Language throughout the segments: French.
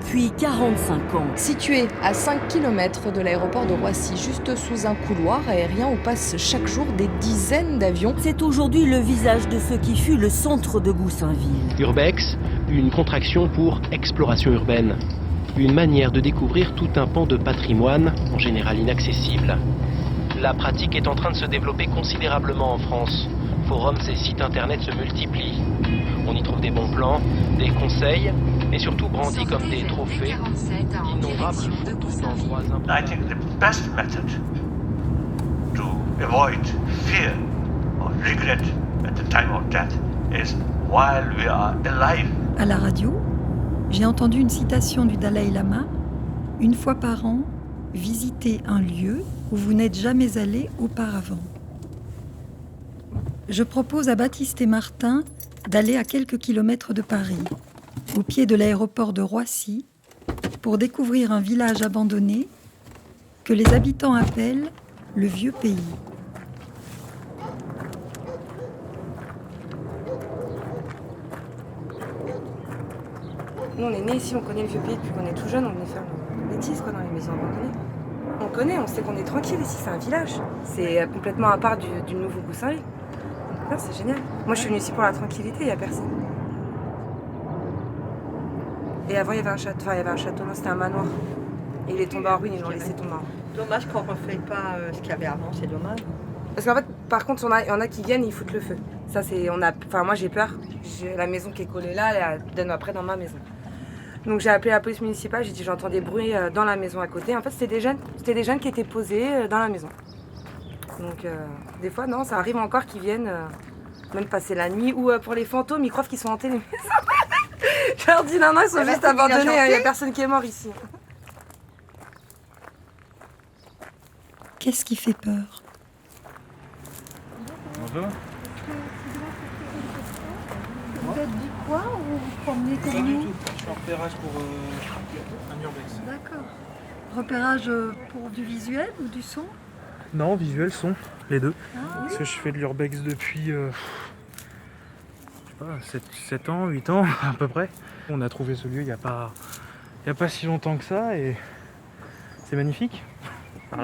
depuis 45 ans. Situé à 5 km de l'aéroport de Roissy, juste sous un couloir aérien où passent chaque jour des dizaines d'avions. C'est aujourd'hui le visage de ce qui fut le centre de Goussainville. Urbex, une contraction pour exploration urbaine. Une manière de découvrir tout un pan de patrimoine, en général inaccessible. La pratique est en train de se développer considérablement en France. Forums et sites internet se multiplient. On y trouve des bons plans, des conseils, et surtout brandis comme des trophées, d'innombrables photos d'endroits importants. I think the best method to avoid fear or regret at the time of death is while we are alive. À la radio, j'ai entendu une citation du Dalai Lama. Une fois par an, visitez un lieu où vous n'êtes jamais allé auparavant. Je propose à Baptiste et Martin d'aller à quelques kilomètres de Paris, au pied de l'aéroport de Roissy, pour découvrir un village abandonné que les habitants appellent le Vieux Pays. Nous, on est nés ici, on connaît le Vieux Pays depuis qu'on est tout jeune, on venait faire nos bêtises dans les maisons abandonnées. On connaît, on sait qu'on est tranquille ici, c'est un village. C'est complètement à part du nouveau Goussainville. Donc, c'est génial. Moi, je suis venue ici pour la tranquillité, il n'y a personne. Et avant, il y avait un château, non, c'était un manoir. Et il est tombé en ruine, ils l'ont laissé tomber en ruine. Dommage qu'on ne refait pas ce qu'il y avait avant, c'est dommage. Parce qu'en fait, par contre, il y en a qui viennent, ils foutent le feu. Ça, moi, j'ai peur. J'ai la maison qui est collée là, elle donne après dans ma maison. Donc j'ai appelé la police municipale, j'ai dit j'entends des bruits dans la maison à côté. En fait, c'était des jeunes qui étaient posés dans la maison. Donc des fois, non, ça arrive encore qu'ils viennent même passer la nuit. Ou pour les fantômes, ils croient qu'ils sont hantés les maisons. Je leur dis non, ils sont juste abandonnés, il n'y a personne qui est mort ici. Qu'est-ce qui fait peur ? Bonjour. Vous êtes du coin ou vous promenez Pas comme du nous ? tout. Je suis en repérage pour un urbex. D'accord. Repérage pour du visuel ou du son ? Non, visuel, son, les deux. Ah, Parce que je fais de l'urbex depuis, je sais pas, 7 ans, 8 ans à peu près. On a trouvé ce lieu il n'y a pas si longtemps que ça et c'est magnifique.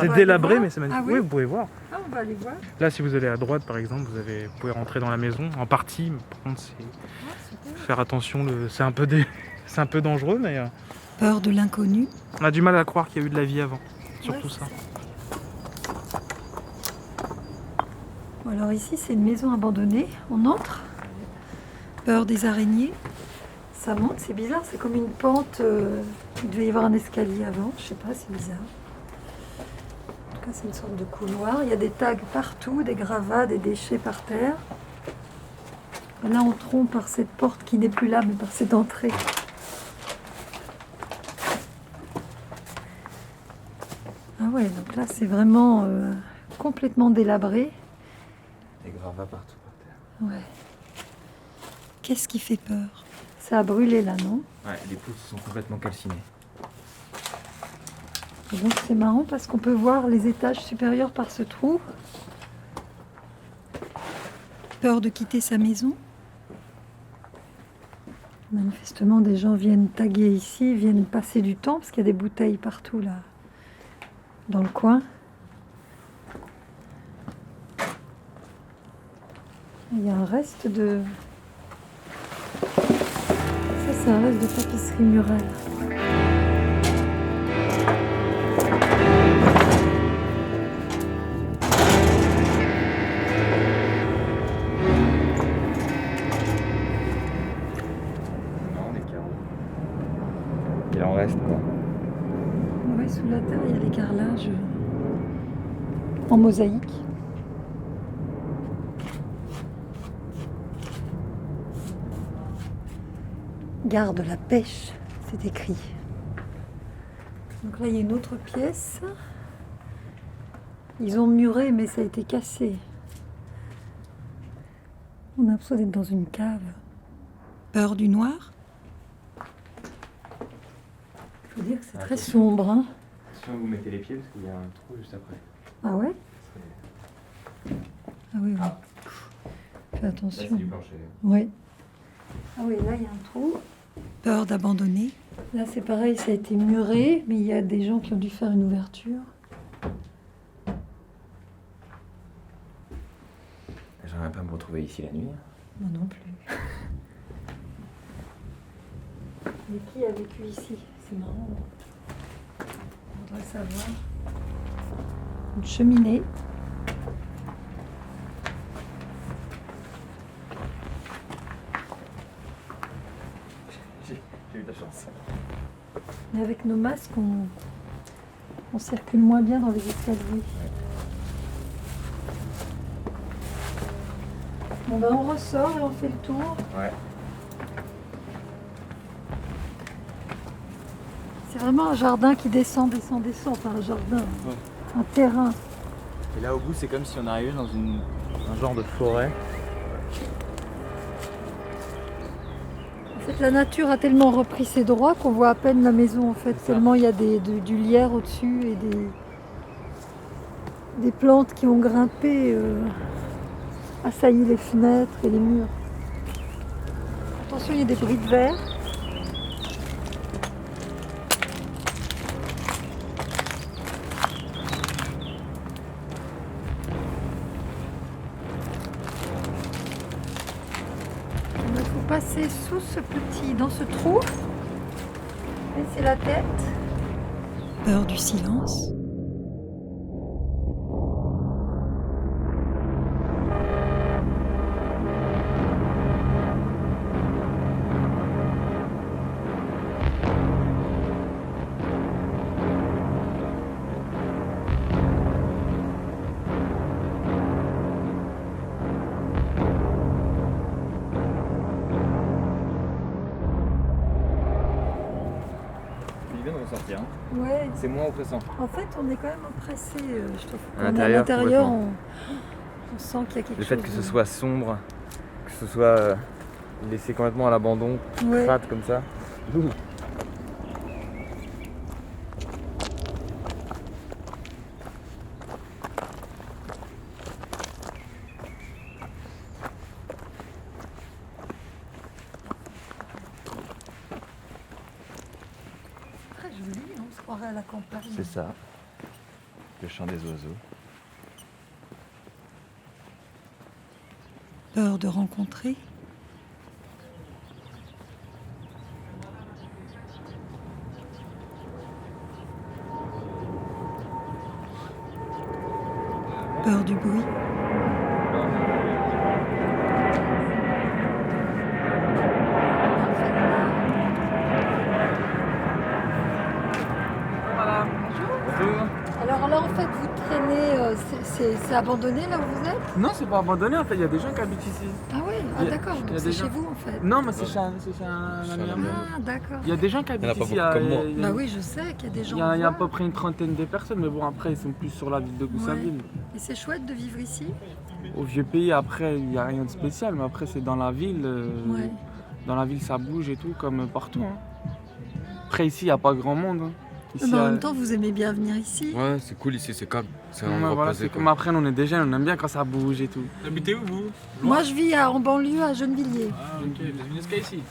C'est délabré mais c'est magnifique. Ah oui, oui, vous pouvez voir. Ah, on va aller voir. Là, si vous allez à droite par exemple, vous pouvez rentrer dans la maison en partie. Mais par contre, faire attention, c'est un peu dangereux mais Peur de l'inconnu ? on a du mal à croire qu'il y a eu de la vie avant. Surtout ça. Bon, alors ici, c'est une maison abandonnée. On entre. Peur des araignées. Ça monte, c'est bizarre. C'est comme une pente. Il devait y avoir un escalier avant. Je sais pas, c'est bizarre. En tout cas, c'est une sorte de couloir. Il y a des tags partout, des gravats, des déchets par terre. Là, entrons par cette porte qui n'est plus là, mais par cette entrée. Ah ouais, donc là, c'est vraiment complètement délabré. Des gravats partout par terre. Ouais. Qu'est-ce qui fait peur ? Ça a brûlé là, non ? Ouais, les poutres sont complètement calcinées. Et donc c'est marrant parce qu'on peut voir les étages supérieurs par ce trou. Peur de quitter sa maison ? Manifestement, des gens viennent taguer ici, viennent passer du temps parce qu'il y a des bouteilles partout là, dans le coin. Il y a un reste de... Ça, c'est un reste de tapisserie murale. Non, des carreaux. Il en reste quoi. Ouais, sous la terre, il y a les carrelages en mosaïque. Garde la pêche, c'est écrit. Donc là, il y a une autre pièce. Ils ont muré, mais ça a été cassé. On a l'impression d'être dans une cave. Peur du noir ? Il faut dire que c'est très sombre, hein ? Attention, vous mettez les pieds parce qu'il y a un trou juste après. Ah ouais ? Ah oui, oui. Fais Là, attention. c'est du plancher. Oui. Ah oui, là, il y a un trou. Peur d'abandonner. Là, c'est pareil, ça a été muré, mais il y a des gens qui ont dû faire une ouverture. J'aimerais pas me retrouver ici la nuit. Moi non plus. Mais qui a vécu ici? C'est marrant. On voudrait savoir. Une cheminée. J'ai eu de la chance. Mais avec nos masques, on circule moins bien dans les escaliers. Bon ben on ressort et on fait le tour. Ouais. C'est vraiment un jardin qui descend, enfin un jardin, un terrain. Et là au bout c'est comme si on arrivait dans un genre de forêt. En fait la nature a tellement repris ses droits qu'on voit à peine la maison en fait, tellement il y a du lierre au-dessus et des plantes qui ont grimpé, assailli les fenêtres et les murs. Attention, il y a des bris de verre. Il faut passer sous dans ce trou. Baisser la tête. Peur du silence. Sortir. Hein. Ouais. C'est moins oppressant. En fait, on est quand même oppressé, je trouve. À l'intérieur, on sent qu'il y a quelque chose. Le fait que ce soit sombre, que ce soit laissé complètement à l'abandon, crade comme ça. Ouh. Joli, on se croirait à la campagne. C'est ça, le chant des oiseaux. Peur de rencontrer. Peur du bruit. Alors en fait, vous traînez, c'est abandonné là où vous êtes? Non, c'est pas abandonné en fait, il y a des gens qui habitent ici. Ah oui, d'accord, donc c'est chez vous en fait. Non, mais c'est chez un ami à moi. Ah d'accord. Il y a des gens qui habitent ici. Bah oui, je sais qu'il y a des gens. Il y a à peu près une trentaine de personnes, mais bon, après, ils sont plus sur la ville de Goussainville. Et c'est chouette de vivre ici? Au vieux pays, après, il n'y a rien de spécial, mais après, c'est dans la ville. Dans la ville, ça bouge et tout, comme partout. Hein. Après, ici, il n'y a pas grand monde. Hein. Ici, mais en même temps, vous aimez bien venir ici? Ouais, c'est cool ici, c'est calme. C'est un Ouais, endroit voilà, posé, c'est quoi. comme après, on est des jeunes, on aime bien quand ça bouge et tout. Habitez où vous? Moi, je vis en banlieue à Gennevilliers. Ah, ok, vous êtes venu jusqu'à ici?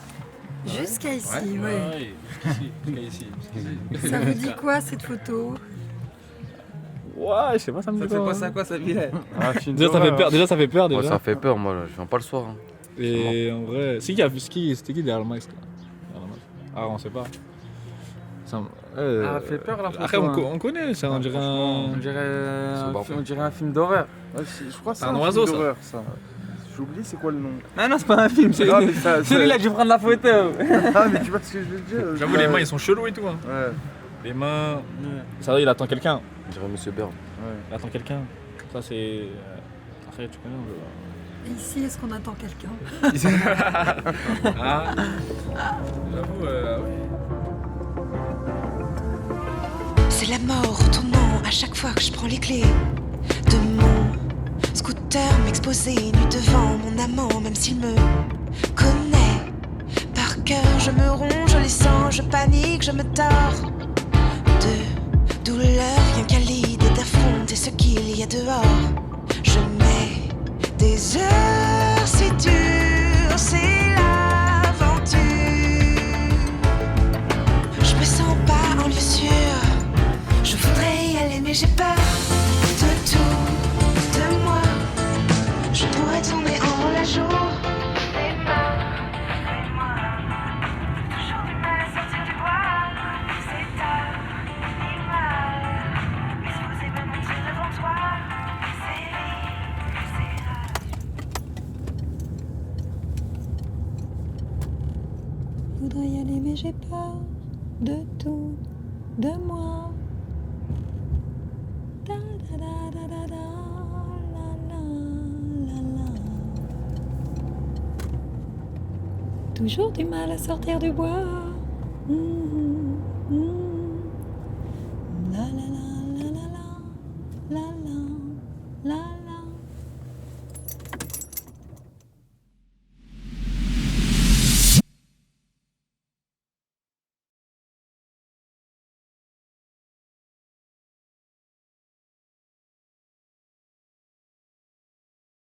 Jusqu'à ici, ouais. Jusqu'à ici. Ça vous dit quoi cette photo? Ouais, je sais pas, ça me dit Ça te fait quoi. penser à quoi ça, Bilal? Déjà, ça fait peur. Déjà, ça fait peur. Déjà. Ouais, ça fait peur, moi, là. Je viens pas le soir. Hein. Et en vrai, c'était qui derrière le masque là? Ah, on sait pas. Ça fait peur la photo. Après, on connaît, ça, on dirait un. On dirait un film d'horreur. Ouais, je crois que c'est un oiseau, ça. J'oublie c'est quoi le nom. Non, c'est pas un film, c'est celui-là, je vais prendre la photo. Ah, mais tu vois ce que je veux dire. J'avoue, les mains ils sont chelous et tout. Hein. Ouais. Les mains. Ça va, il attend quelqu'un. On dirait Monsieur Bird. Ouais. Il attend quelqu'un. Ça, c'est. Après, tu connais. Et ici, est-ce qu'on attend quelqu'un? Ah, j'avoue, oui. C'est la mort au tournant à chaque fois que je prends les clés de mon scooter, m'exposer nu devant mon amant, même s'il me connaît par cœur. Je me ronge les sangs, je panique, je me tords de douleur, rien qu'à l'idée d'affronter ce qu'il y a dehors. Je mets des heures si dures, c'est l'aventure. mais j'ai peur de tout, de moi. Je pourrais tourner en la jour. Des mains, toujours du mal à sortir du bois. C'est animal, exposé me montrer devant toi. Je voudrais y aller, mais j'ai peur de tout, de moi. Da da da da da da, la la la la. Toujours du mal à sortir du bois. La la la la la la la la la.